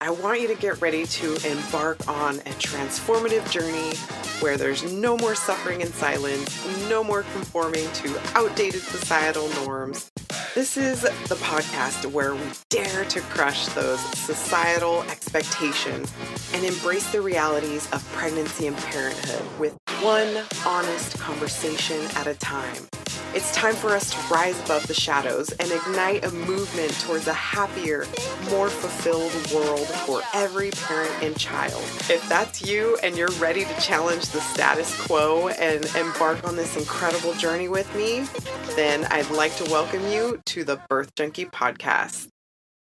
I want you to get ready to embark on a transformative journey where there's no more suffering in silence, no more conforming to outdated societal norms. This is the podcast where we dare to crush those societal expectations and embrace the realities of pregnancy and parenthood with one honest conversation at a time. It's time for us to rise above the shadows and ignite a movement towards a happier, more fulfilled world for every parent and child. If that's you and you're ready to challenge the status quo and embark on this incredible journey with me, then I'd like to welcome you to the Birth Junkie podcast.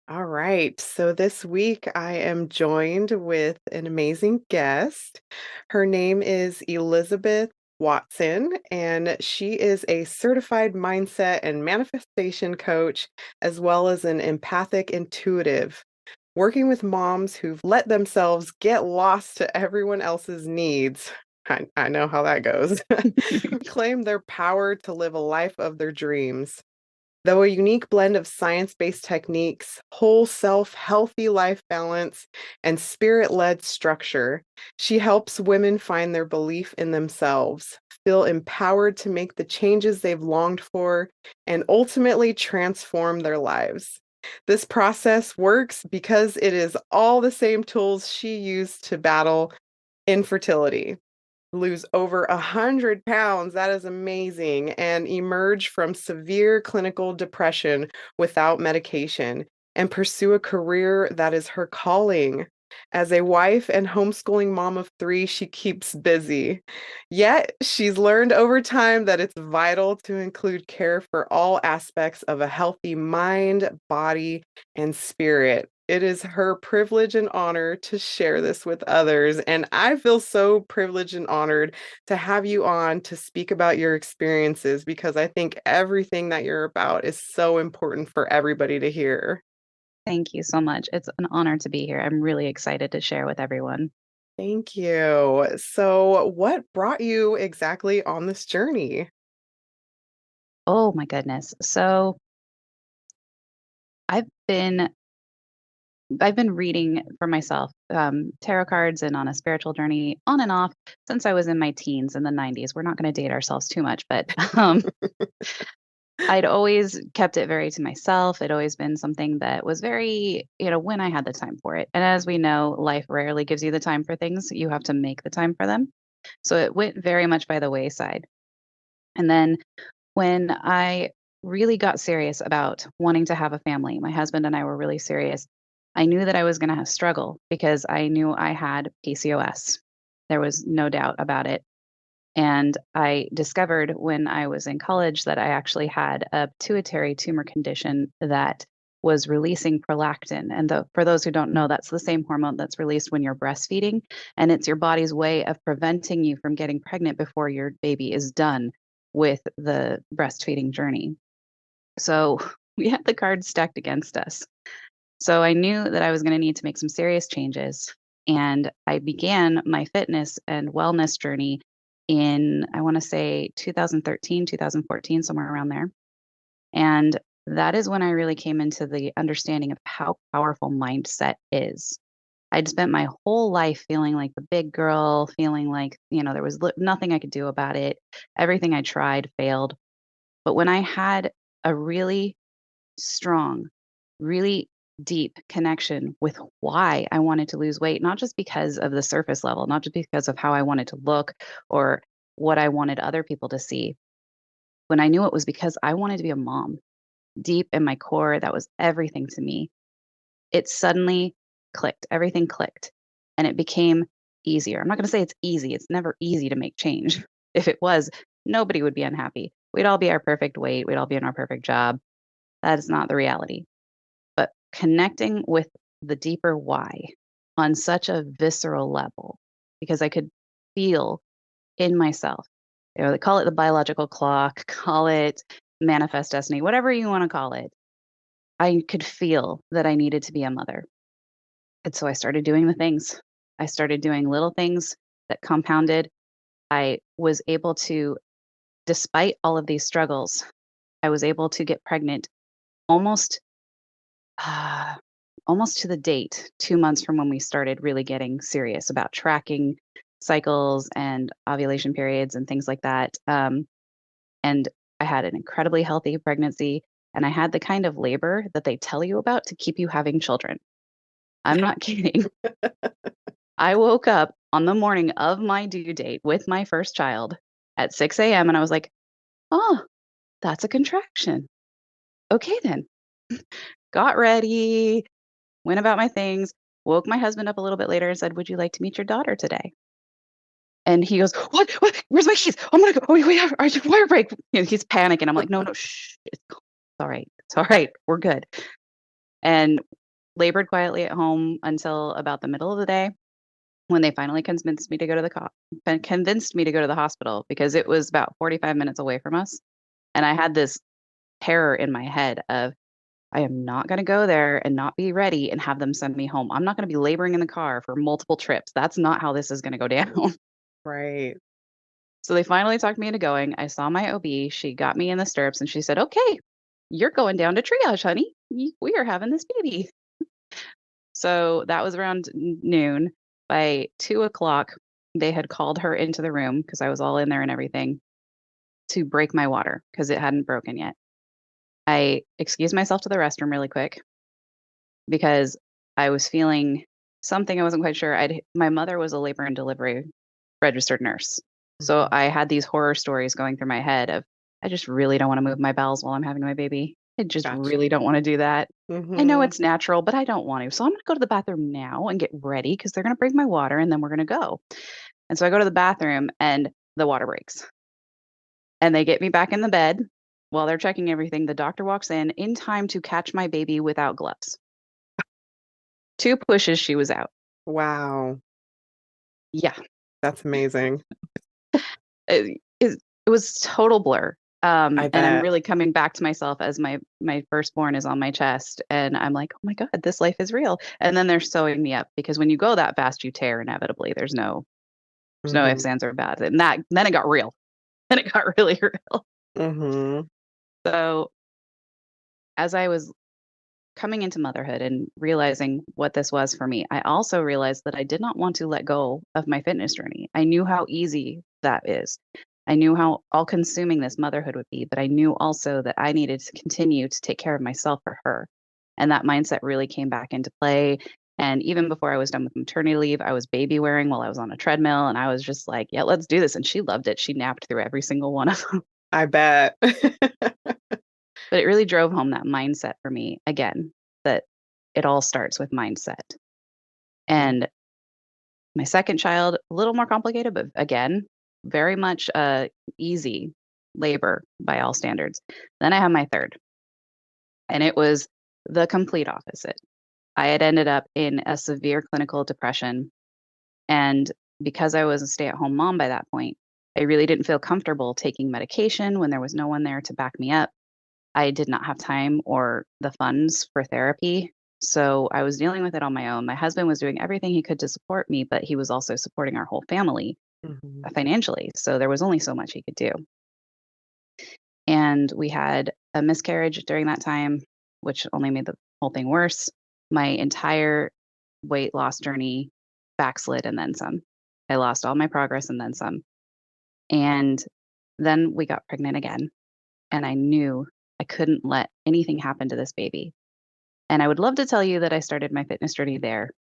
All right. So this week I am joined with an amazing guest. Her name is Elizabeth Watson, and she is a certified mindset and manifestation coach, as well as an empathic intuitive, working with moms who've let themselves get lost to everyone else's needs. I know how that goes. Claim their power to live a life of their dreams. Though a unique blend of science-based techniques, whole self, healthy life balance, and spirit-led structure, she helps women find their belief in themselves, feel empowered to make the changes they've longed for, and ultimately transform their lives. This process works because it is all the same tools she used to battle infertility, lose over 100 pounds. That is amazing. And emerge from severe clinical depression without medication and pursue a career that is her calling. As a wife and homeschooling mom of 3, she keeps busy. Yet she's learned over time that it's vital to include care for all aspects of a healthy mind, body, and spirit. It is her privilege and honor to share this with others. And I feel so privileged and honored to have you on to speak about your experiences, because I think everything that you're about is so important for everybody to hear. Thank you so much. It's an honor to be here. I'm really excited to share with everyone. Thank you. So, what brought you exactly on this journey? Oh my goodness. So I've been I've been reading for myself tarot cards and on a spiritual journey on and off since I was in my teens in the 90s. We're not going to date ourselves too much, but I'd always kept it very to myself. It'd always been something that was very, when I had the time for it. And as we know, life rarely gives you the time for things. You have to make the time for them. So it went very much by the wayside. And then when I really got serious about wanting to have a family, my husband and I were really serious. I knew that I was going to struggle because I knew I had PCOS. There was no doubt about it. And I discovered when I was in college that I actually had a pituitary tumor condition that was releasing prolactin. And for those who don't know, that's the same hormone that's released when you're breastfeeding. And it's your body's way of preventing you from getting pregnant before your baby is done with the breastfeeding journey. So we had the cards stacked against us. So I knew that I was going to need to make some serious changes. And I began my fitness and wellness journey in, I want to say 2013, 2014, somewhere around there. And that is when I really came into the understanding of how powerful mindset is. I'd spent my whole life feeling like the big girl, feeling like, there was nothing I could do about it. Everything I tried failed. But when I had a really strong, really deep connection with why I wanted to lose weight, not just because of the surface level, not just because of how I wanted to look or what I wanted other people to see. When I knew it was because I wanted to be a mom, deep in my core, that was everything to me. It suddenly clicked. Everything clicked and it became easier. I'm not going to say it's easy. It's never easy to make change. If it was, nobody would be unhappy. We'd all be our perfect weight. We'd all be in our perfect job. That is not the reality. But connecting with the deeper why on such a visceral level, because I could feel in myself, they call it the biological clock, call it manifest destiny, whatever you want to call it. I could feel that I needed to be a mother. And so I started doing the things. I started doing little things that compounded. I was able to, despite all of these struggles, I was able to get pregnant almost almost to the date, 2 months from when we started really getting serious about tracking cycles and ovulation periods and things like that. And I had an incredibly healthy pregnancy, and I had the kind of labor that they tell you about to keep you having children. I'm not kidding. I woke up on the morning of my due date with my first child at 6 a.m. and I was like, oh, that's a contraction. Okay, then. Got ready, went about my things, woke my husband up a little bit later and said, would you like to meet your daughter today? And he goes, what? What? Where's my keys? I'm gonna go. Oh, wait, I just wire break. He's panicking. I'm like, no, no, shh. It's all right. It's all right. We're good. And labored quietly at home until about the middle of the day when they finally convinced me to go to the hospital because it was about 45 minutes away from us. And I had this terror in my head of I am not going to go there and not be ready and have them send me home. I'm not going to be laboring in the car for multiple trips. That's not how this is going to go down. Right. So they finally talked me into going. I saw my OB. She got me in the stirrups and she said, okay, you're going down to triage, honey. We are having this baby. So that was around noon. By 2 o'clock, they had called her into the room because I was all in there and everything to break my water because it hadn't broken yet. I excused myself to the restroom really quick because I was feeling something I wasn't quite sure. My mother was a labor and delivery registered nurse. So Mhm. I had these horror stories going through my head of I just really don't want to move my bowels while I'm having my baby. I just Gotcha. really don't want to do that. I know Mhm. it's natural, but I don't want to. So I'm going to go to the bathroom now and get ready because they're going to bring my water and then we're going to go. And so I go to the bathroom and the water breaks. And they get me back in the bed while they're checking everything. The doctor walks in time to catch my baby without gloves. 2 pushes, she was out. Wow. Yeah. That's amazing. It was total blur. I And I'm bet. really coming back to myself as my firstborn is on my chest, and I'm like, "Oh my god, this life is real." And then they're sewing me up because when you go that fast, you tear inevitably. There's no ifs, Mhm. ands, or buts. And then it got real. Then it got really real. Mhm. So as I was coming into motherhood and realizing what this was for me, I also realized that I did not want to let go of my fitness journey. I knew how easy that is. I knew how all consuming this motherhood would be, but I knew also that I needed to continue to take care of myself for her. And that mindset really came back into play. And even before I was done with maternity leave, I was baby wearing while I was on a treadmill. And I was just like, yeah, let's do this. And she loved it. She napped through every single one of them. I bet. But it really drove home that mindset for me again, that it all starts with mindset. Mm. And my second child, a little more complicated, but again, very much easy labor by all standards. Then I have my third, and it was the complete opposite. I had ended up in a severe clinical depression. And because I was a stay at home mom by that point, I really didn't feel comfortable taking medication when there was no one there to back me up. I did not have time or the funds for therapy. So I was dealing with it on my own. My husband was doing everything he could to support me, but he was also supporting our whole family Mhm. financially. So there was only so much he could do. And we had a miscarriage during that time, which only made the whole thing worse. My entire weight loss journey backslid and then some. I lost all my progress and then some. And then we got pregnant again. And I knew I couldn't let anything happen to this baby. And I would love to tell you that I started my fitness journey there,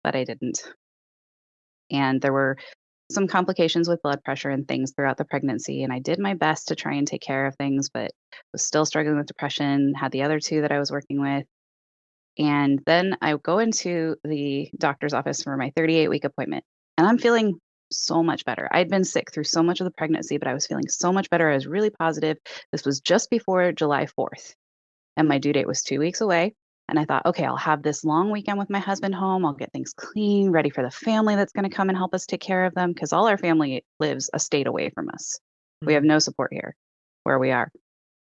but I didn't. And there were some complications with blood pressure and things throughout the pregnancy. And I did my best to try and take care of things, but was still struggling with depression, had the other two that I was working with. And then I go into the doctor's office for my 38-week appointment. And I'm feeling so much better. I'd been sick through so much of the pregnancy, but I was feeling so much better. I was really positive. This was just before July 4th. And my due date was 2 weeks away. And I thought, okay, I'll have this long weekend with my husband home. I'll get things clean, ready for the family that's going to come and help us take care of them because all our family lives a state away from us. We have Mhm. no support here where we are.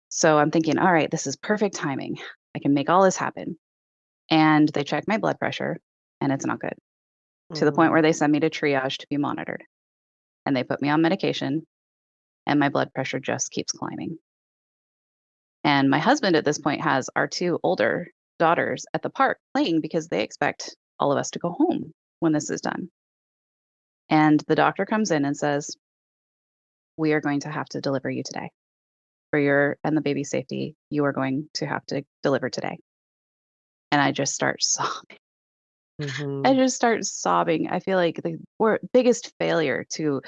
So I'm thinking, all right, this is perfect timing. I can make all this happen. And they check my blood pressure and it's not good to the point Mhm. where they send me to triage to be monitored. And they put me on medication and my blood pressure just keeps climbing. And my husband at this point has our two older daughters at the park playing because they expect all of us to go home when this is done. And the doctor comes in and says, "We are going to have to deliver you today. For your and the baby's safety, you are going to have to deliver today." And I just start sobbing. I Mhm. just start sobbing. I feel like the biggest failure to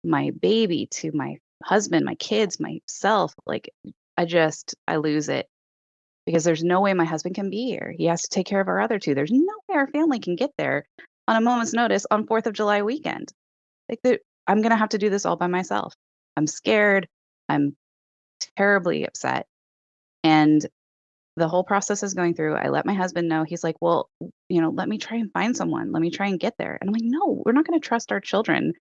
my baby, to my husband, my kids, myself. Like I lose it because there's no way my husband can be here. He has to take care of our other two. There's no way our family can get there on a moment's notice on 4th of July weekend. I'm going to have to do this all by myself. I'm scared. I'm terribly upset. And the whole process is going through. I let my husband know. He's like, "Well, let me try and find someone. Let me try and get there." And I'm like, "No, we're not going to trust our children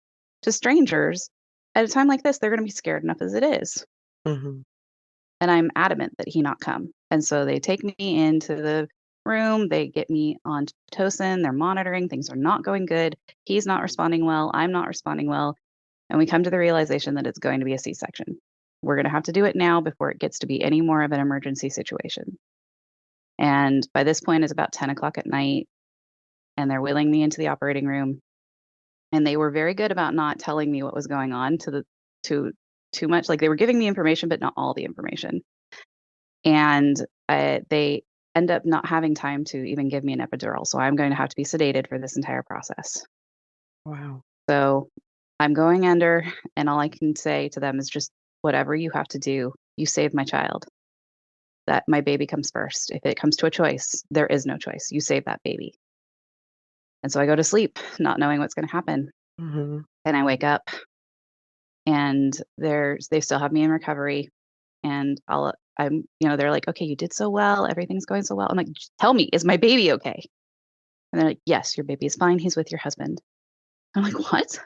to strangers at a time like this. They're going to be scared enough as it is." Mhm. And I'm adamant that he not come. And so they take me into the room. They get me on Pitocin. They're monitoring. Things are not going good. He's not responding well. I'm not responding well. And we come to the realization that it's going to be a C-section. We're going to have to do it now before it gets to be any more of an emergency situation. And by this point, it's about 10 o'clock at night, and they're wheeling me into the operating room. And they were very good about not telling me what was going on to too much. Like they were giving me information, but not all the information. And they end up not having time to even give me an epidural. So I'm going to have to be sedated for this entire process. Wow. So I'm going under, and all I can say to them is just whatever you have to do, you save my child. That my baby comes first. If it comes to a choice, there is no choice. You save that baby. And so I go to sleep, not knowing what's going to happen. Mhm. And I wake up, and they still have me in recovery. And they're like, "Okay, you did so well. Everything's going so well." I'm like, "Just tell me, is my baby okay?" And they're like, "Yes, your baby is fine. He's with your husband." I'm like, "What?"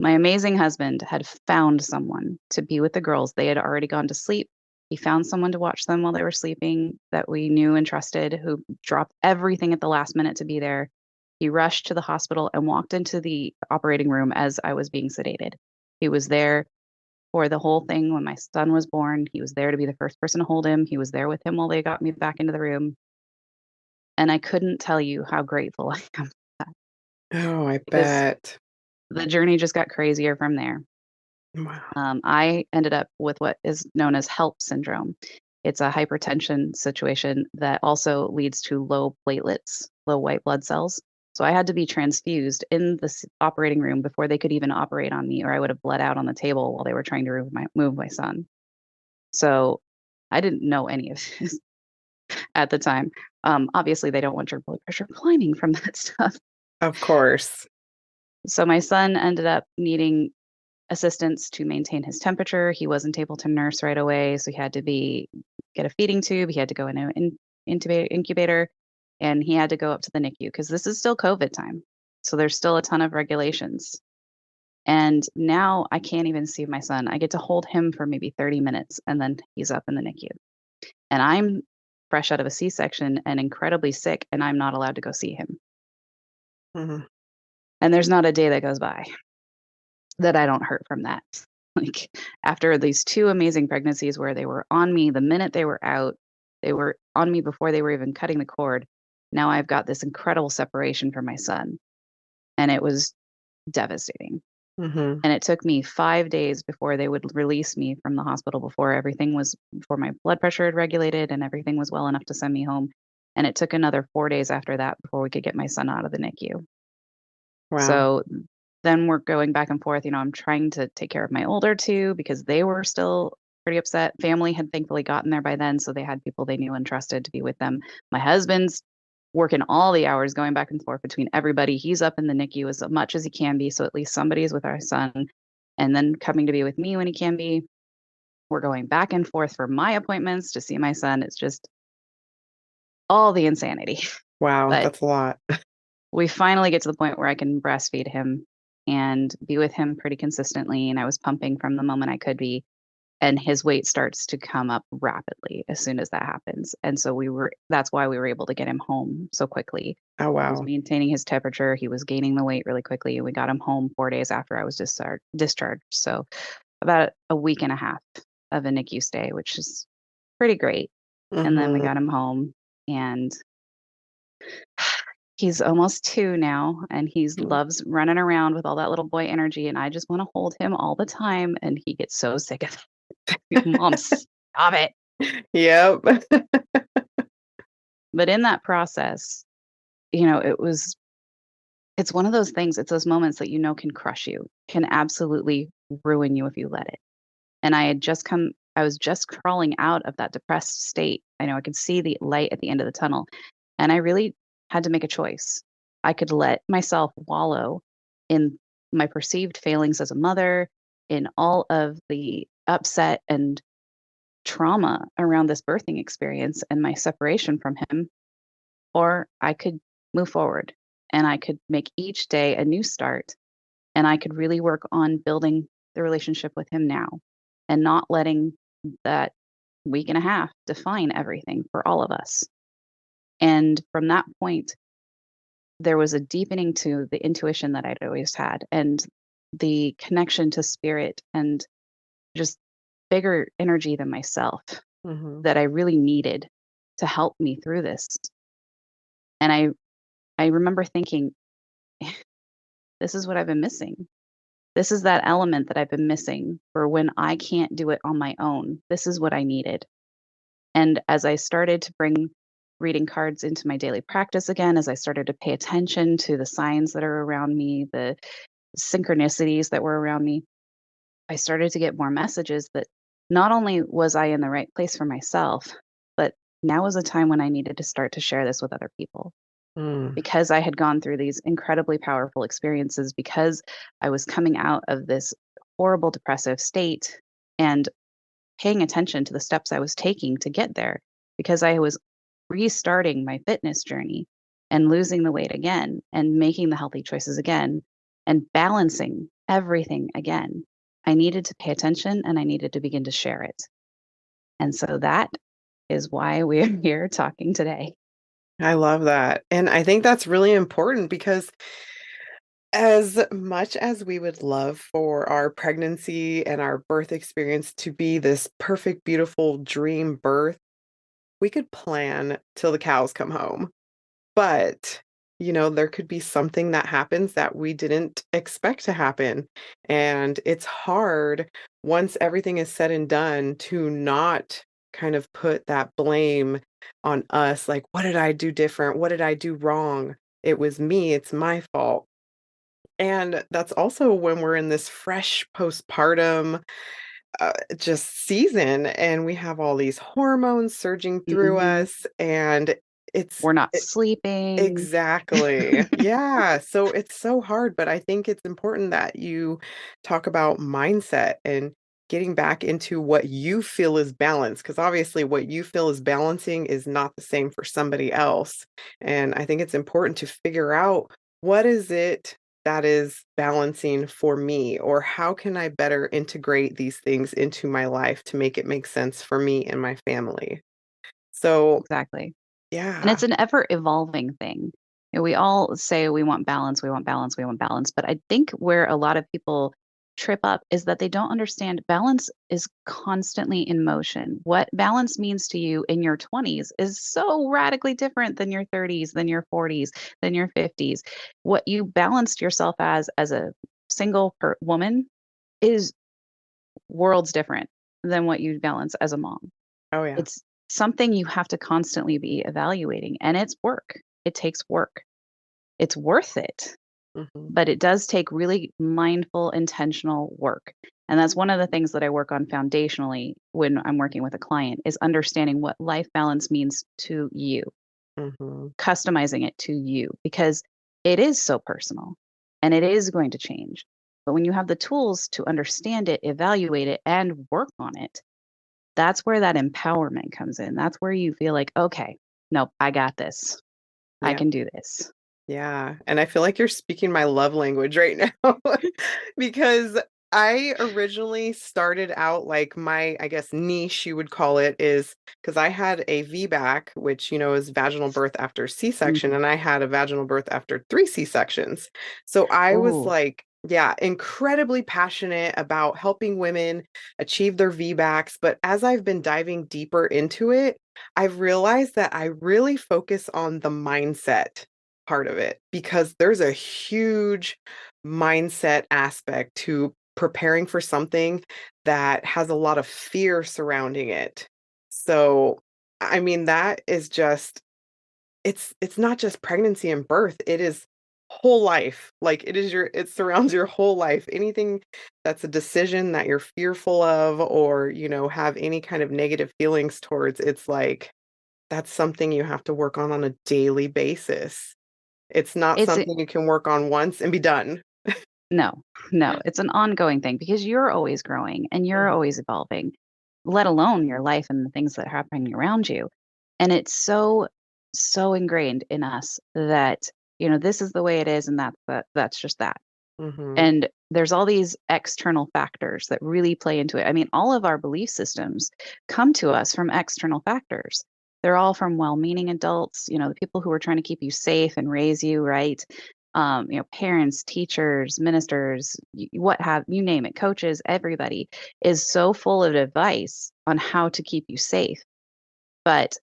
My amazing husband had found someone to be with the girls. They had already gone to sleep. He found someone to watch them while they were sleeping that we knew and trusted, who dropped everything at the last minute to be there. He rushed to the hospital and walked into the operating room as I was being sedated. He was there for the whole thing when my son was born. He was there to be the first person to hold him. He was there with him while they got me back into the room. And I couldn't tell you how grateful I am for that, Oh, I because bet. the journey just got crazier from there. Wow. I ended up with what is known as HELP syndrome. It's a hypertension situation that also leads to low platelets, low white blood cells. So I had to be transfused in the operating room before they could even operate on me, or I would have bled out on the table while they were trying to move my son. So I didn't know any of this at the time. Obviously, they don't want your blood pressure climbing from that stuff. Of course. So my son ended up needing assistance to maintain his temperature. He wasn't able to nurse right away, so he had to get a feeding tube. He had to go in an incubator, and he had to go up to the NICU because this is still COVID time. So there's still a ton of regulations. And now I can't even see my son. I get to hold him for maybe 30 minutes, and then he's up in the NICU. And I'm fresh out of a C-section and incredibly sick, and I'm not allowed to go see him. Mhm. And there's not a day that goes by that I don't hurt from that. Like, after these 2 amazing pregnancies where they were on me the minute they were out, they were on me before they were even cutting the cord. Now I've got this incredible separation from my son, and it was devastating. Mhm. And it took me 5 days before they would release me from the hospital before my blood pressure had regulated and everything was well enough to send me home. And it took another 4 days after that before we could get my son out of the NICU. Wow. So then we're going back and forth. I'm trying to take care of my older two because they were still pretty upset. Family had thankfully gotten there by then, so they had people they knew and trusted to be with them. My husband's working all the hours, going back and forth between everybody. He's up in the NICU as much as he can be, so at least somebody is with our son, and then coming to be with me when he can be. We're going back and forth for my appointments to see my son. It's just all the insanity. Wow, But that's a lot. we finally get to the point where I can breastfeed him and be with him pretty consistently. And I was pumping from the moment I could be. And his weight starts to come up rapidly as soon as that happens. And so that's why we were able to get him home so quickly. Oh, He was wow. maintaining his temperature. He was gaining the weight really quickly. And we got him home 4 days after I was discharged. So about a week and a half of a NICU stay, which is pretty great. And then we Mhm. got him home. And he's almost 2 now, and he Mm. loves running around with all that little boy energy, and I just wanna hold him all the time, and he gets so sick of it. "Mom, stop it." Yep. But in that process, you know, it's one of those things, it's those moments that you know can crush you, can absolutely ruin you if you let it. And I was just crawling out of that depressed state. I know I could see the light at the end of the tunnel, and I really had to make a choice. I could let myself wallow in my perceived failings as a mother, in all of the upset and trauma around this birthing experience and my separation from him, or I could move forward and I could make each day a new start, and I could really work on building the relationship with him now and not letting that week and a half define everything for all of us. And from that point, there was a deepening to the intuition that I'd always had and the connection to spirit and just bigger energy than myself Mhm. that I really needed to help me through this. And I remember thinking, this is what I've been missing. This is that element that I've been missing for when I can't do it on my own. This is what I needed. And as I started to bring reading cards into my daily practice again, as I started to pay attention to the signs that are around me, the synchronicities that were around me, I started to get more messages that not only was I in the right place for myself, but now was a time when I needed to start to share this with other people Mm. because I had gone through these incredibly powerful experiences, because I was coming out of this horrible depressive state and paying attention to the steps I was taking to get there, because I was restarting my fitness journey and losing the weight again and making the healthy choices again and balancing everything again. I needed to pay attention and I needed to begin to share it. And so that is why we're here talking today. I love that. And I think that's really important because as much as we would love for our pregnancy and our birth experience to be this perfect, beautiful dream birth, we could plan till the cows come home. But, there could be something that happens that we didn't expect to happen. And it's hard once everything is said and done to not kind of put that blame on us. Like, what did I do different? What did I do wrong? It was me. It's my fault. And that's also when we're in this fresh postpartum just season and we have all these hormones surging through Mhm. us and it's We're not sleeping. exactly. Yeah. So it's so hard, but I think it's important that you talk about mindset and getting back into what you feel is balance, because obviously what you feel is balancing is not the same for somebody else. And I think it's important to figure out what is it that is balancing for me, or how can I better integrate these things into my life to make it make sense for me and my family. So, Exactly. And yeah. it's an ever evolving thing. You know, we all say we want balance, we want balance, we want balance. But I think where a lot of people trip up is that they don't understand balance is constantly in motion. What balance means to you in your 20s is so radically different than your 30s, than your 40s, than your 50s. What you balanced yourself as a woman is worlds different than what you balance as a mom. Oh, yeah. It's something you have to constantly be evaluating, and it's work. It takes work. It's worth it, Mhm. but it does take really mindful, intentional work. And that's one of the things that I work on foundationally when I'm working with a client is understanding what life balance means to you, Mhm. customizing it to you because it is so personal and it is going to change. But when you have the tools to understand it, evaluate it, and work on it, that's where that empowerment comes in. That's where you feel like, okay, nope, I got this. I Yeah. can do this. Yeah, and I feel like you're speaking my love language right now because I originally started out like my, I guess, niche, you would call it, is because I had a VBAC, which, is vaginal birth after C-section, Mhm. and I had a vaginal birth after 3 C-sections. So I was Ooh, like Yeah, incredibly passionate about helping women achieve their VBACs. But as I've been diving deeper into it, I've realized that I really focus on the mindset part of it because there's a huge mindset aspect to preparing for something that has a lot of fear surrounding it. So, I mean, that is just it's not just pregnancy and birth, it is whole life. Like, it surrounds your whole life. Anything that's a decision that you're fearful of or, have any kind of negative feelings towards, it's like, that's something you have to work on a daily basis. It's not It's something you can work on once and be done. No, no, it's an ongoing thing because you're always growing and you're Mhm, always evolving, let alone your life and the things that are happening around you. And it's so, so ingrained in us that, this is the way it is and that's just that. mhm, And there's all these external factors that really play into it. I mean, all of our belief systems come to us from external factors. They're all from well-meaning adults, the people who are trying to keep you safe and raise you, right? Parents, teachers, ministers, what have you name it, coaches, everybody is so full of advice on how to keep you safe. But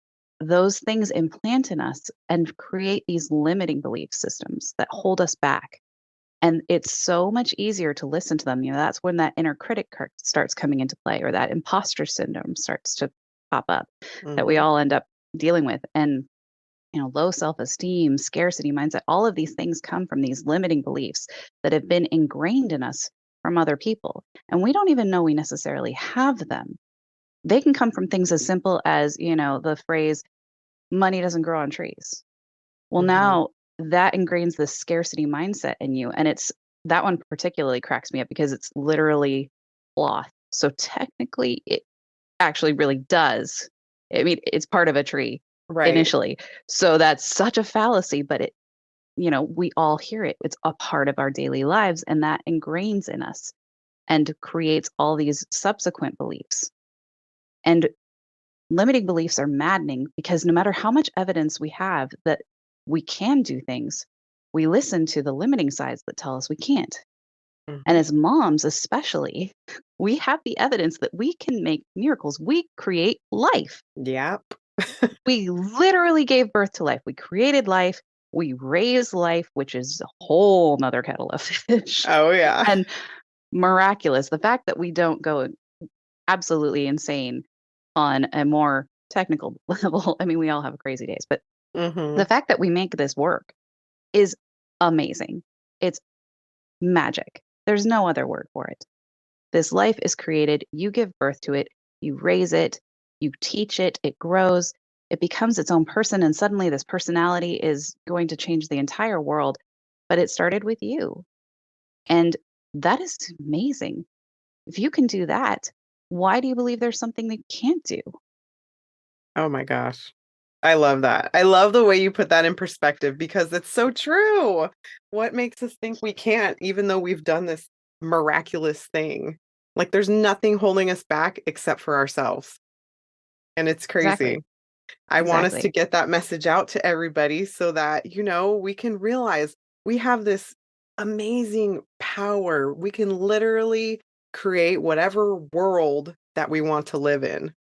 those things implant in us and create these limiting belief systems that hold us back, and it's so much easier to listen to them. That's when that inner critic starts coming into play, or that imposter syndrome starts to pop up that we mhm, all end up dealing with. And, low self esteem, scarcity mindset, all of these things come from these limiting beliefs that have been ingrained in us from other people. And we don't even know we necessarily have them. They can come from things as simple as, the phrase, money doesn't grow on trees. Well, mhm. now that ingrains this scarcity mindset in you, and that one particularly cracks me up because it's literally cloth. So technically, it actually really does. I mean, it's part of a tree Right. initially. So that's such a fallacy, but we all hear it. It's a part of our daily lives, and that ingrains in us and creates all these subsequent beliefs. And limiting beliefs are maddening because no matter how much evidence we have that we can do things, we listen to the limiting sides that tell us we can't. And Mhm. as moms, especially, we have the evidence that we can make miracles. We create life. Yep. We literally gave birth to life. We created life. We raise life, which is a whole nother kettle of fish. Oh, yeah. And miraculous. The fact that we don't go absolutely insane on a more technical level. I mean, we all have crazy days, but the Mhm. fact that we make this work is amazing. It's magic. There's no other word for it. This life is created, you give birth to it, you raise it, you teach it, it grows, it becomes its own person, and suddenly this personality is going to change the entire world. But it started with you. And that is amazing. If you can do that, why do you believe there's something that you can't do? Oh my gosh. I love that. I love the way you put that in perspective because it's so true. What makes us think we can't, even though we've done this miraculous thing? Like, there's nothing holding us back except for ourselves. And it's Exactly. crazy. I want us to Exactly. get that message out to everybody so that, we can realize we have this amazing power. We can literally create whatever world that we want to live in,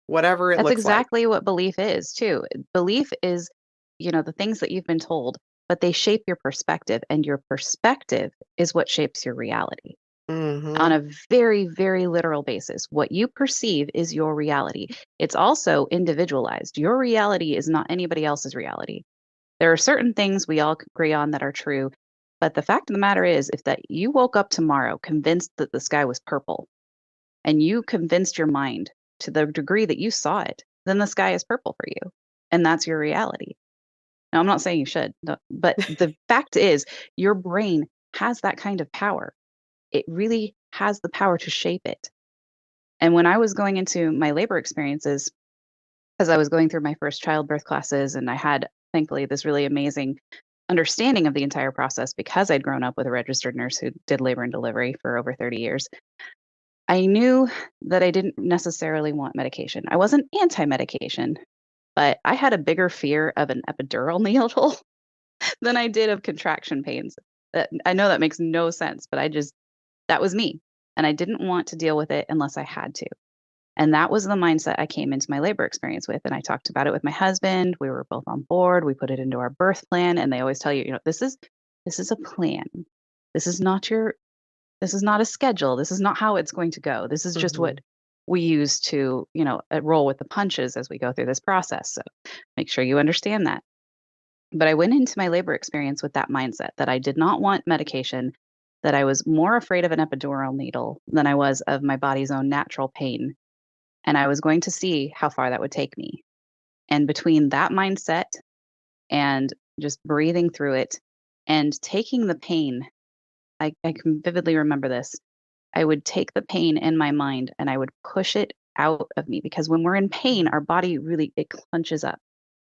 whatever it That's looks like. exactly what belief is, too. Belief is, the things that you've been told, but they shape your perspective, and your perspective is what shapes your reality. On Mhm. a very, very literal basis, what you perceive is your reality. It's also individualized. Your reality is not anybody else's reality. There are certain things we all agree on that are true, but the fact of the matter is, if that you woke up tomorrow convinced that the sky was purple, and you convinced your mind to the degree that you saw it, then the sky is purple for you. And that's your reality. Now, I'm not saying you should, no, but the fact is, your brain has that kind of power. It really has the power to shape it. And when I was going into my labor experiences, as I was going through my first childbirth classes, and I had, thankfully, this really amazing understanding of the entire process because I'd grown up with a registered nurse who did labor and delivery for over 30 years. I knew that I didn't necessarily want medication. I wasn't anti-medication, but I had a bigger fear of an epidural needle than I did of contraction pains. I know that makes no sense, but that was me. And I didn't want to deal with it unless I had to. And that was the mindset I came into my labor experience with. And I talked about it with my husband. We were both on board. We put it into our birth plan. And they always tell you, this is a plan. This is not this is not a schedule. This is not how it's going to go. This is just Hmm. what we use to, roll with the punches as we go through this process. So make sure you understand that. But I went into my labor experience with that mindset that I did not want medication, that I was more afraid of an epidural needle than I was of my body's own natural pain. And I was going to see how far that would take me. And between that mindset and just breathing through it and taking the pain, I can vividly remember this. I would take the pain in my mind and I would push it out of me, because when we're in pain, our body really, it clenches up.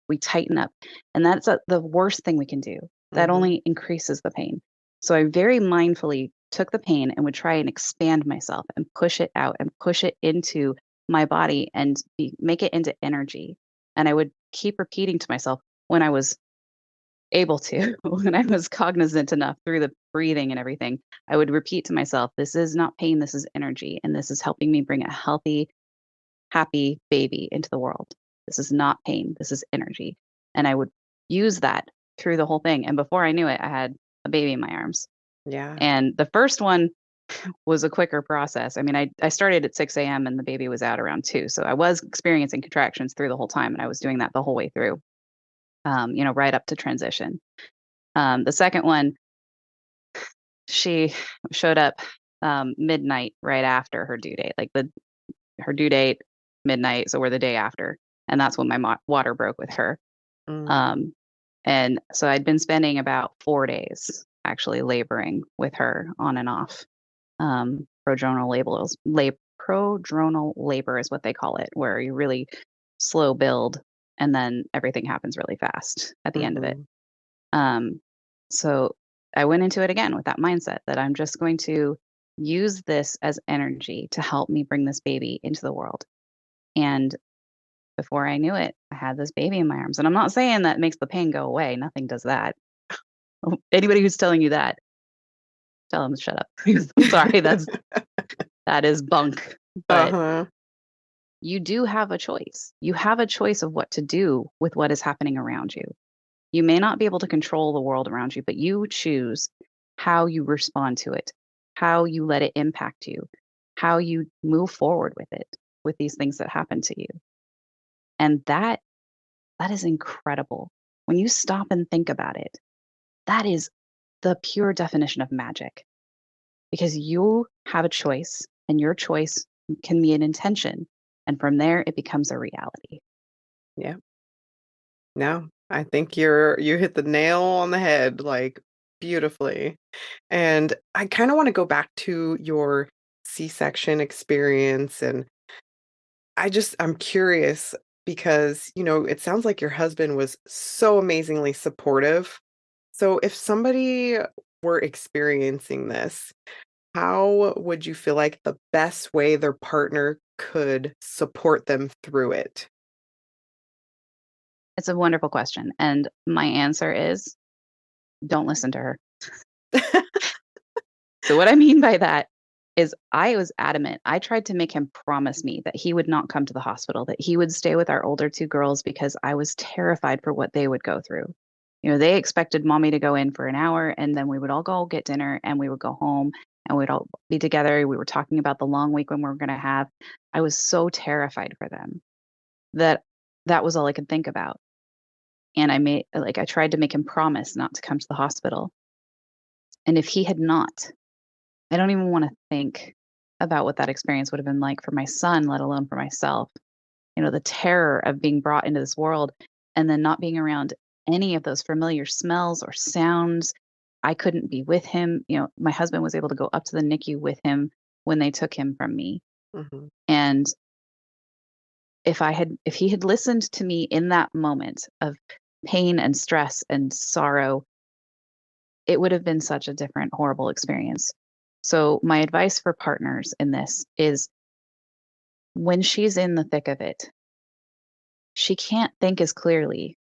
We tighten up. And that's the worst thing we can do. That Hmm. only increases the pain. So I very mindfully took the pain and would try and expand myself and push it out and push it into my body and make it into energy. And I would keep repeating to myself when I was able to, when I was cognizant enough through the breathing and everything, I would repeat to myself, this is not pain, this is energy. And this is helping me bring a healthy, happy baby into the world. This is not pain, this is energy. And I would use that through the whole thing. And before I knew it, I had a baby in my arms. Yeah. And the first one was a quicker process. I mean, I started at 6 a.m. and the baby was out around 2. So I was experiencing contractions through the whole time. And I was doing that the whole way through, right up to transition. The second one, she showed up midnight right after her due date, like her due date midnight, so we're the day after, and that's when my water broke with her. Mm. Um, and so I'd been spending about 4 days actually laboring with her on and off. Prodronal labor is what they call it, where you really slow build and then everything happens really fast at the end of it. Mhm. Um, so I went into it again with that mindset that I'm just going to use this as energy to help me bring this baby into the world. And before I knew it, I had this baby in my arms. And I'm not saying that makes the pain go away. Nothing does that. Anybody who's telling you that, tell them to shut up. I'm sorry, that is bunk. But Uh-huh. you do have a choice. You have a choice of what to do with what is happening around you. You may not be able to control the world around you, but you choose how you respond to it, how you let it impact you, how you move forward with it, with these things that happen to you. And that is incredible. When you stop and think about it, that is the pure definition of magic, because you have a choice and your choice can be an intention. And from there, it becomes a reality. Yeah. No, I think you hit the nail on the head, like, beautifully. And I kinda wanna go back to your C-section experience, and I'm curious because, it sounds like your husband was so amazingly supportive. So if somebody were experiencing this, how would you feel like the best way their partner could support them through it? It's a wonderful question. And my answer is don't listen to her. So, what I mean by that is I was adamant. I tried to make him promise me that he would not come to the hospital, that he would stay with our older two girls, because I was terrified for what they would go through. They expected mommy to go in for an hour and then we would all go get dinner and we would go home and we'd all be together. We were talking about the long week when we were going to have. I was so terrified for them that that was all I could think about. And I tried to make him promise not to come to the hospital. And if he had not, I don't even want to think about what that experience would have been like for my son, let alone for myself. The terror of being brought into this world and then not being around any of those familiar smells or sounds. I couldn't be with him. My husband was able to go up to the NICU with him when they took him from me. Mhm. And if he had listened to me in that moment of pain and stress and sorrow, it would have been such a different, horrible experience. So, my advice for partners in this is when she's in the thick of it, she can't think as clearly.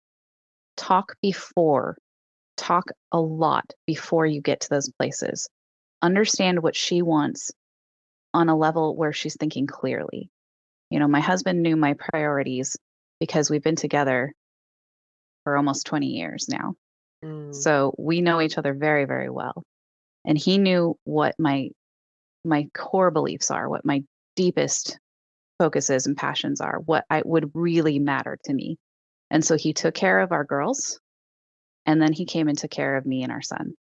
Talk before talk a lot before you get to those places. Understand what she wants on a level where she's thinking clearly. My husband knew my priorities because we've been together for almost 20 years now. Mm. So we know each other very, very well. And he knew what my core beliefs are, what my deepest focuses and passions are, what I would really matter to me. And so he took care of our girls, and then he came and took care of me and our son.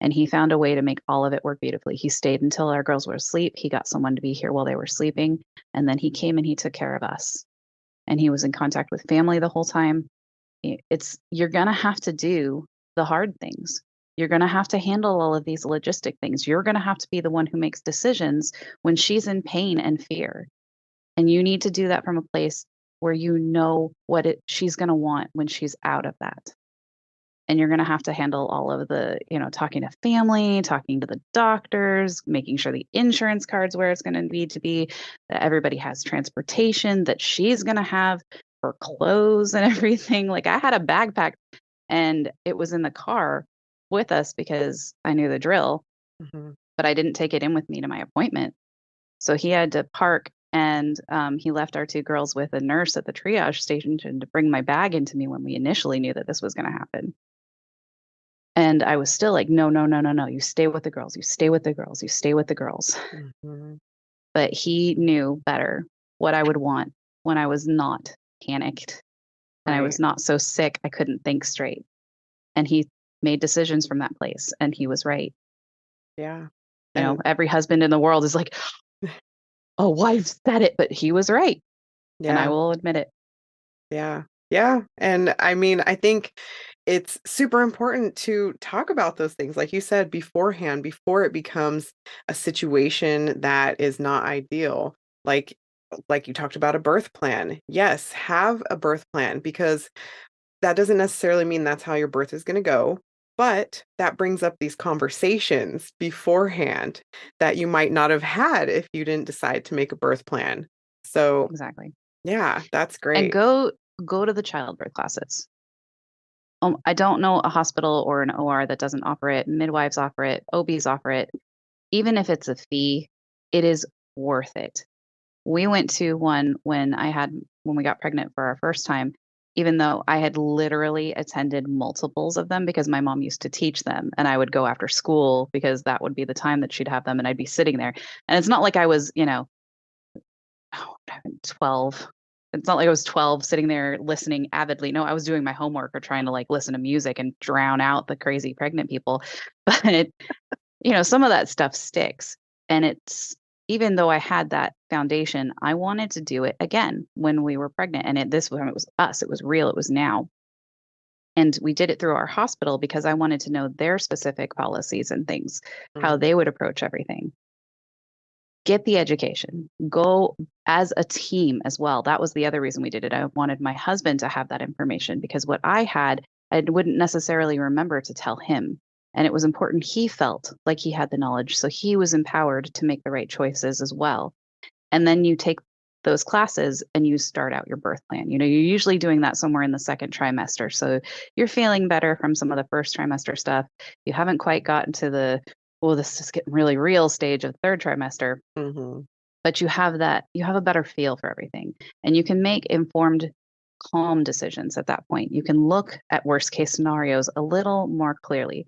And he found a way to make all of it work beautifully. He stayed until our girls were asleep. He got someone to be here while they were sleeping. And then he came and he took care of us. And he was in contact with family the whole time. You're going to have to do the hard things. You're going to have to handle all of these logistic things. You're going to have to be the one who makes decisions when she's in pain and fear. And you need to do that from a place where you know what she's going to want when she's out of that. And you're going to have to handle all of the, talking to family, talking to the doctors, making sure the insurance card's where it's going to need to be, that everybody has transportation, that she's going to have for clothes and everything. Like, I had a backpack and it was in the car with us because I knew the drill, Mm-hmm. but I didn't take it in with me to my appointment. So he had to park, and he left our two girls with a nurse at the triage station to bring my bag into me when we initially knew that this was going to happen. And I was still like, no, no, no, no, no. You stay with the girls. You stay with the girls. You stay with the girls. Mm-hmm. But he knew better what I would want when I was not panicked and I Right. was not so sick I couldn't think straight. And he made decisions from that place, and he was right. Yeah. And Every husband in the world is like, oh, wife said it, but he was right. And I yeah. will admit it. Yeah. Yeah. And I mean, I think it's super important to talk about those things, like you said beforehand, before it becomes a situation that is not ideal. Like you talked about a birth plan. Yes, have a birth plan, because that doesn't necessarily mean that's how your birth is going to go. But that brings up these conversations beforehand that you might not have had if you didn't decide to make a birth plan. So, Exactly. yeah, that's And great. go to the childbirth classes. I don't know a hospital or an OR that doesn't offer it. Midwives offer it. OBs offer it. Even if it's a fee, it is worth it. We went to one when we got pregnant for our first time, even though I had literally attended multiples of them because my mom used to teach them, and I would go after school because that would be the time that she'd have them, and I'd be sitting there. And it's not like I was, 12. It's not like I was 12 sitting there listening avidly. No, I was doing my homework or trying to like listen to music and drown out the crazy pregnant people. But, some of that stuff sticks. And even though I had that foundation, I wanted to do it again when we were pregnant. And this time it was us, it was real, it was now. And we did it through our hospital because I wanted to know their specific policies and things, how Mm, they would approach everything. Get the education, go as a team as well. That was the other reason we did it. I wanted my husband to have that information because what I had, I wouldn't necessarily remember to tell him. And it was important he felt like he had the knowledge. So he was empowered to make the right choices as well. And then you take those classes and you start out your birth plan. You're usually doing that somewhere in the second trimester. So you're feeling better from some of the first trimester stuff. You haven't quite gotten to the, well, this is getting really real stage of the third trimester, mhm. but you have a better feel for everything, and you can make informed, calm decisions at that point. You can look at worst case scenarios a little more clearly,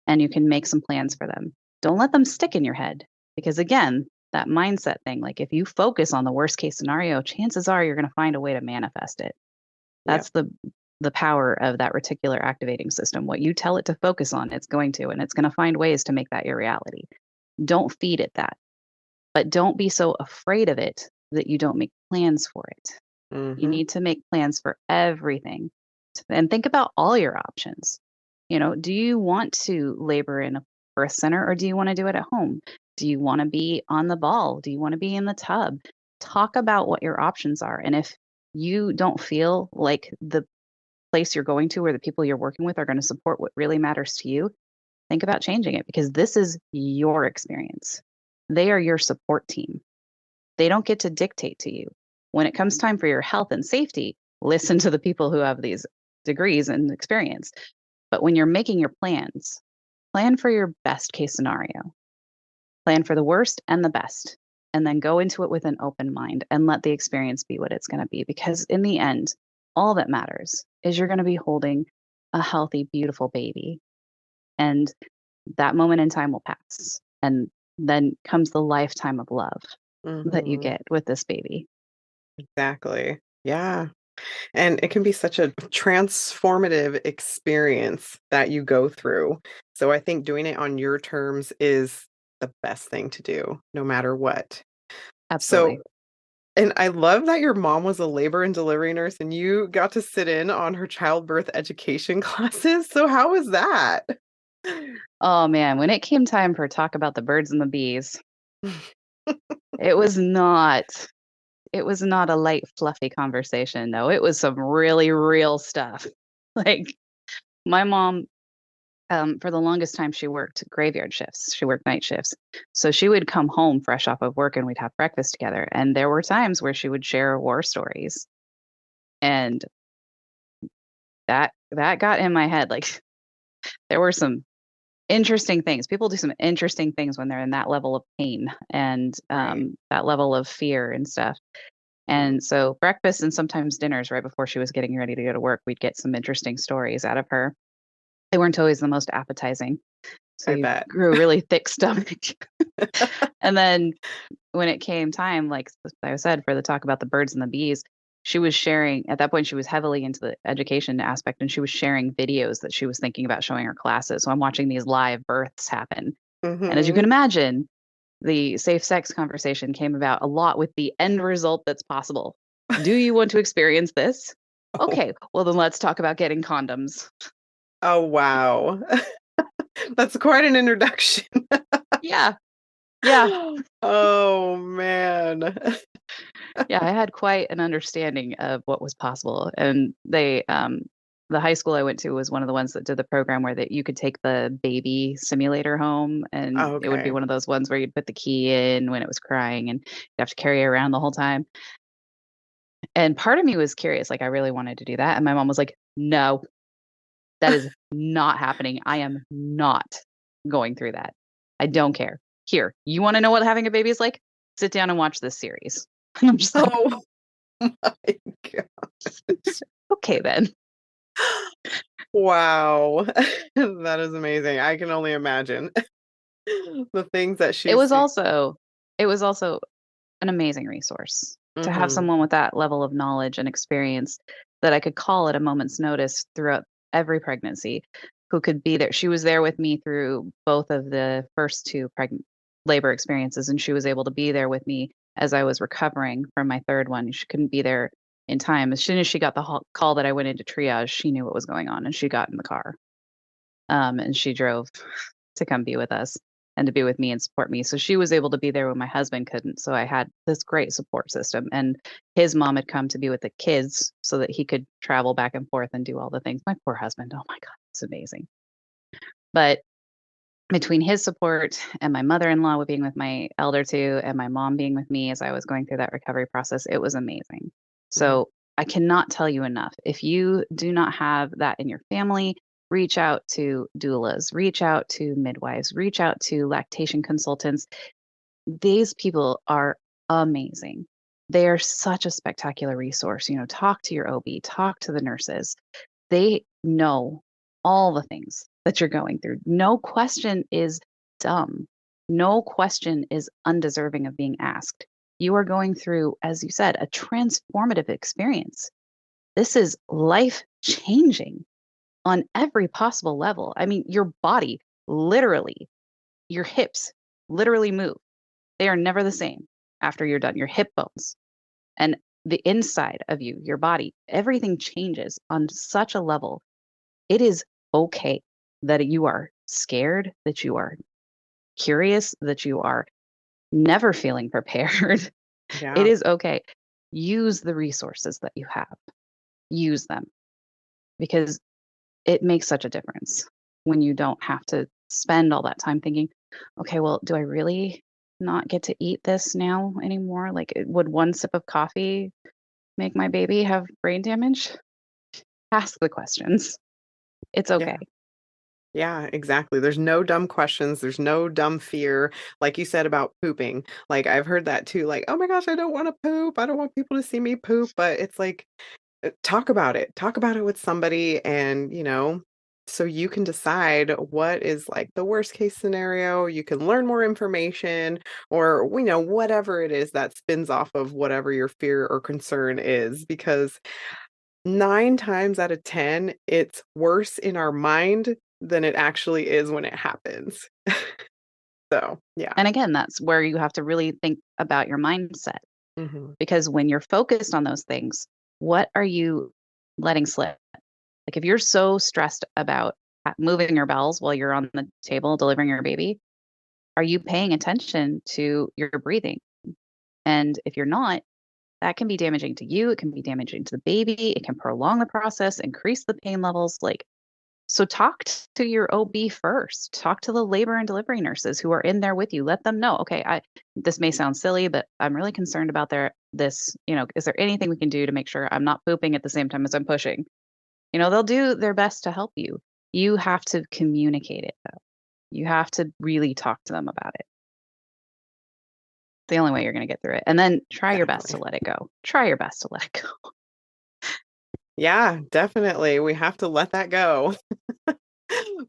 and you can make some plans for them. Don't let them stick in your head, because again, that mindset thing, like if you focus on the worst case scenario, chances are you're going to find a way to manifest it. Yep. That's the power of that reticular activating system. What you tell it to focus on, it's going to, and it's going to find ways to make that your reality. Don't feed it that, but don't be so afraid of it that you don't make plans for it. You Mhm. need to make plans for everything and think about all your options. Do you want to labor in a birth center, or do you want to do it at home? Do you want to be on the ball? Do you want to be in the tub? Talk about what your options are. And if you don't feel like the place you're going to or the people you're working with are going to support what really matters to you, think about changing it, because this is your experience. They are your support team. They don't get to dictate to you. When it comes time for your health and safety, listen to the people who have these degrees and experience. But when you're making your plans, plan for your best case scenario, plan for the worst and the best, and then go into it with an open mind and let the experience be what it's going to be. Because in the end, all that matters is you're going to be holding a healthy, beautiful baby. And that moment in time will pass. And then comes the lifetime of love that you Hmm. get with this baby. Exactly. Yeah. And it can be such a transformative experience that you go through. So I think doing it on your terms is the best thing to do, no matter what. So, Absolutely. and I love that your mom was a labor and delivery nurse and you got to sit in on her childbirth education classes. So how was that? Oh man, when it came time for talk about the birds and the bees, it was not it was not a light fluffy conversation. No, it was some really real stuff. Like my mom, for the longest time she worked graveyard shifts. She worked night shifts. So she would come home fresh off of work and we'd have breakfast together. And there were times where she would share war stories. And that got in my head. Like there were some interesting things. People do some interesting things when they're in that level of pain and Right. that level of fear and stuff. Mhm. And so breakfast and sometimes dinners right before she was getting ready to go to work, we'd get some interesting stories out of her. They weren't always the most appetizing. So I you bet. grew a really thick stomach. And then when it came time, like I said, for the talk about the birds and the bees, she was sharing at that point, she was heavily into the education aspect and she was sharing videos that she was thinking about showing her classes. So I'm watching these live births happen. And as you can Mhm. imagine, the safe sex conversation came about a lot with the end result that's possible. Do you want to experience this? Oh, Okay, well, then let's talk about getting condoms. oh, wow. That's quite an introduction. Yeah, yeah, Oh, man. yeah. I had quite an understanding of what was possible. And the high school I went to was one of the ones that did the program where that you could take the baby simulator home and it would be Okay. one of those ones where you'd put the key in when it was crying and you have to carry it around the whole time. And part of me was curious, like, I really wanted to do that, and my mom was like, "No, that is not happening. I am not going through that. I don't care. Here, you wanna know what having a baby is like? Sit down and watch this series." And I'm just like, Oh my gosh. "Okay then." Wow. That is amazing. I can only imagine the things that It she's was seen. also it was also an amazing resource to have Mhm. someone with that level of knowledge and experience that I could call at a moment's notice throughout every pregnancy, who could be there. She was there with me through both of the first 2 labor experiences, and she was able to be there with me as I was recovering from my 3rd one. She couldn't be there in time. As soon as she got the call that I went into triage, she knew what was going on, and she got in the car, and she drove to come be with us and to be with me and support me. So she was able to be there when my husband couldn't. So I had this great support system. And his mom had come to be with the kids so that he could travel back and forth and do all the things. My poor husband. Oh my God, it's amazing. But between his support and my mother-in-law being with my elder two and my mom being with me as I was going through that recovery process, it was amazing. Mhm. So I cannot tell you enough. If you do not have that in your family, reach out to doulas, reach out to midwives, reach out to lactation consultants. These people are amazing. They are such a spectacular resource. You know, talk to your OB, talk to the nurses. They know all the things that you're going through. No question is dumb. No question is undeserving of being asked. You are going through, as you said, a transformative experience. This is life changing on every possible level. I mean, your body literally, your hips literally move. They are never the same after you're done. Your hip bones and the inside of you, your body, everything changes on such a level. It is okay that you are scared, that you are curious, that you are never feeling prepared. It Yeah. is okay. Use the resources that you have, use them because it makes such a difference when you don't have to spend all that time thinking, okay, well, do I really not get to eat this now anymore? Like, would one sip of coffee make my baby have brain damage? Ask the questions. It's Yeah. okay. Yeah, exactly. There's no dumb questions. There's no dumb fear. Like you said about pooping. Like I've heard that too. Like, oh my gosh, I don't want to poop. I don't want people to see me poop. But it's like, talk about it. Talk about it with somebody and, so you can decide what is like the worst case scenario. You can learn more information or, whatever it is that spins off of whatever your fear or concern is. Because 9 times out of 10, it's worse in our mind than it actually is when it happens. So, yeah. And again, that's where you have to really think about your mindset Mhm. because when you're focused on those things, what are you letting slip? Like if you're so stressed about moving your bowels while you're on the table delivering your baby, are you paying attention to your breathing? And if you're not, that can be damaging to you. It can be damaging to the baby. It can prolong the process, increase the pain levels. So talk to your OB first. Talk to the labor and delivery nurses who are in there with you. Let them know, okay, this may sound silly, but I'm really concerned about this, is there anything we can do to make sure I'm not pooping at the same time as I'm pushing? They'll do their best to help you. You have to communicate it though. You have to really talk to them about it. The only way you're going to get through it. And then try your best to Exactly. let it go. Try your best to let it go. Yeah, definitely. We have to let that go.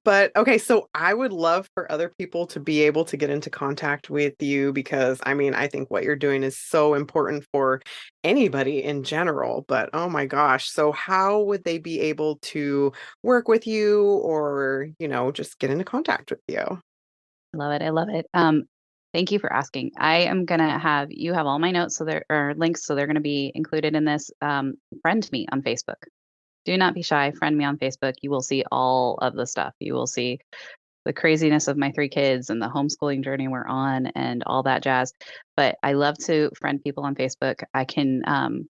But okay, so I would love for other people to be able to get into contact with you because I mean, I think what you're doing is so important for anybody in general. But oh my gosh, so how would they be able to work with you or, just get into contact with you? I love it. I love it. Thank you for asking. I am gonna have you have all my notes, so there are links, so they're gonna be included in this. Friend me on Facebook. Do not be shy. Friend me on Facebook. You will see all of the stuff. You will see the craziness of my 3 kids and the homeschooling journey we're on and all that jazz. But I love to friend people on Facebook. I can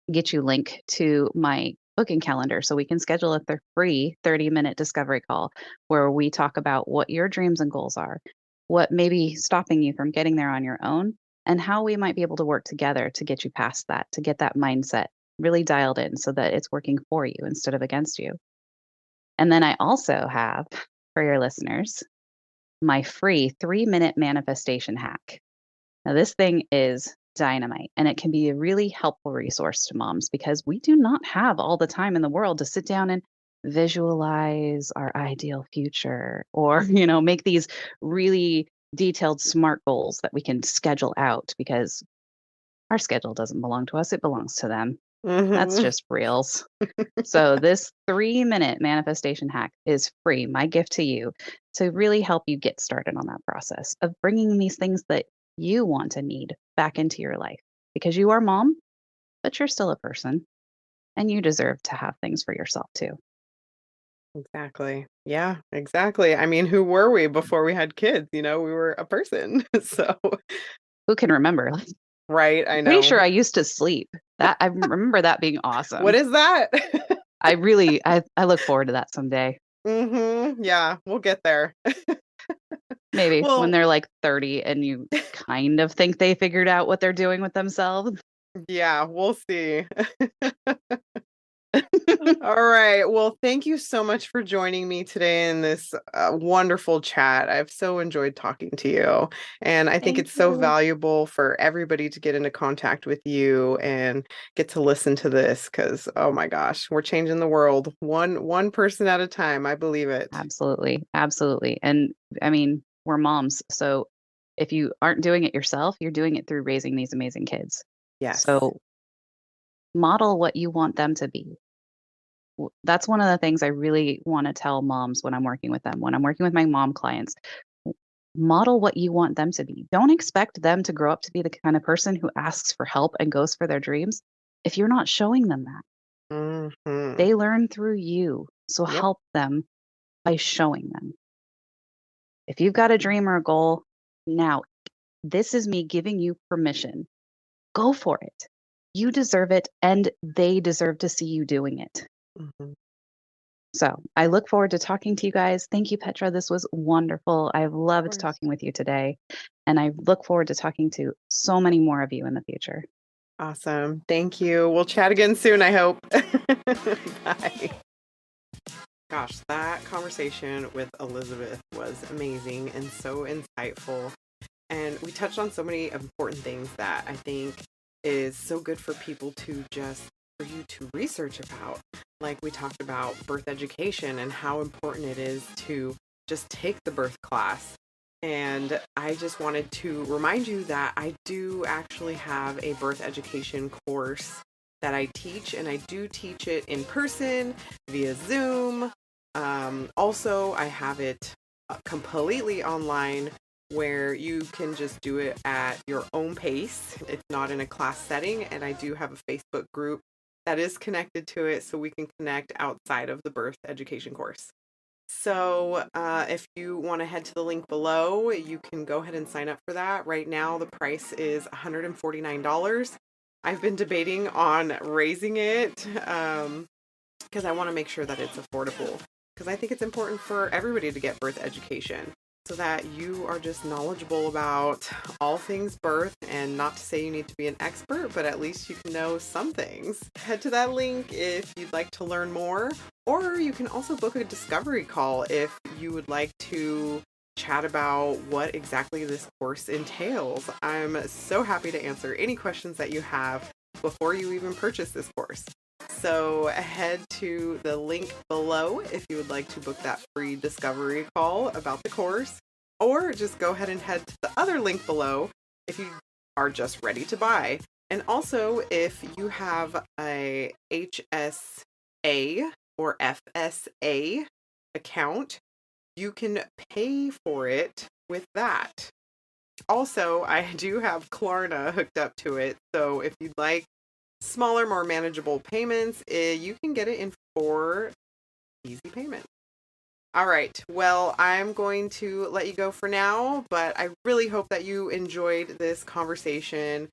get you link to my booking calendar so we can schedule a free 30-minute discovery call where we talk about what your dreams and goals are, what may be stopping you from getting there on your own, and how we might be able to work together to get you past that, to get that mindset really dialed in so that it's working for you instead of against you. And then I also have for your listeners my free 3-minute manifestation hack. Now, this thing is dynamite and it can be a really helpful resource to moms because we do not have all the time in the world to sit down and visualize our ideal future or, make these really detailed smart goals that we can schedule out because our schedule doesn't belong to us, it belongs to them. That's Mhm. just reals. So, this 3-minute manifestation hack is free, my gift to you, to really help you get started on that process of bringing these things that you want and need back into your life because you are mom, but you're still a person and you deserve to have things for yourself too. Exactly. Yeah, exactly. I mean, who were we before we had kids? We were a person. So, Who can remember? right, I Pretty sure know. I used to sleep. That I remember that being What awesome. is that? I look forward to that someday. Yeah, we'll get there. Maybe when Well, they're like 30 and you kind of think they figured out what they're doing with themselves. yeah, we'll see. All right. Well, thank you so much for joining me today in this wonderful chat. I've so enjoyed talking to you. And I think Thank it's so you. valuable for everybody to get into contact with you and get to listen to this because, oh my gosh, we're changing the world one person at a time. I believe it. Absolutely. Absolutely. And I mean, we're moms. So if you aren't doing it yourself, you're doing it through raising these amazing kids. Yes. So model what you want them to be. That's one of the things I really want to tell moms when I'm working with them, when I'm working with my mom clients. Model what you want them to be. Don't expect them to grow up to be the kind of person who asks for help and goes for their dreams if you're not showing them that. Hmm. They learn through you. So Yep. help them by showing them. If you've got a dream or a goal, now this is me giving you permission. Go for it. You deserve it, and they deserve to see you doing it. Hmm. So I look forward to talking to you guys. Thank you, Petra. This was wonderful. I've Of loved course. talking with you today, and I look forward to talking to so many more of you in the future. Awesome. Thank you. We'll chat again soon, I hope. Bye. Gosh, that conversation with Elizabeth was amazing and so insightful. And we touched on so many important things that I think is so good for people to just for you to research about. Like we talked about birth education and how important it is to just take the birth class. And I just wanted to remind you that I do actually have a birth education course that I teach, and I do teach it in person via Zoom. Also, I have it completely online where you can just do it at your own pace. It's not in a class setting, and I do have a Facebook group that is connected to it so we can connect outside of the birth education course. So if you want to head to the link below, you can go ahead and sign up for that. Right now, the price is $149. I've been debating on raising it because I want to make sure that it's affordable. Because I think it's important for everybody to get birth education so that you are just knowledgeable about all things birth, and not to say you need to be an expert, but at least you can know some things. Head to that link if you'd like to learn more, or you can also book a discovery call if you would like to chat about what exactly this course entails. I'm so happy to answer any questions that you have before you even purchase this course. So head to the link below if you would like to book that free discovery call about the course, or just go ahead and head to the other link below if you are just ready to buy. And also, if you have a HSA or FSA account, you can pay for it with that. Also, I do have Klarna hooked up to it, so if you'd like smaller, more manageable payments, you can get it in 4 easy payments. All right. Well, I'm going to let you go for now, but I really hope that you enjoyed this conversation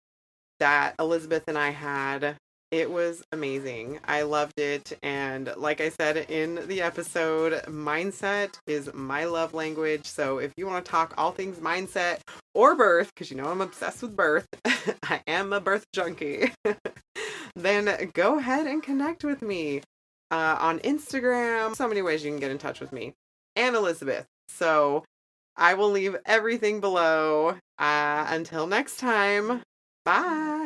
that Elizabeth and I had. It was amazing. I loved it. And like I said in the episode, mindset is my love language. So if you want to talk all things mindset or birth, because you know I'm obsessed with birth, I am a birth junkie, then go ahead and connect with me on Instagram. So many ways you can get in touch with me and Elizabeth. So I will leave everything below. Until next time, bye.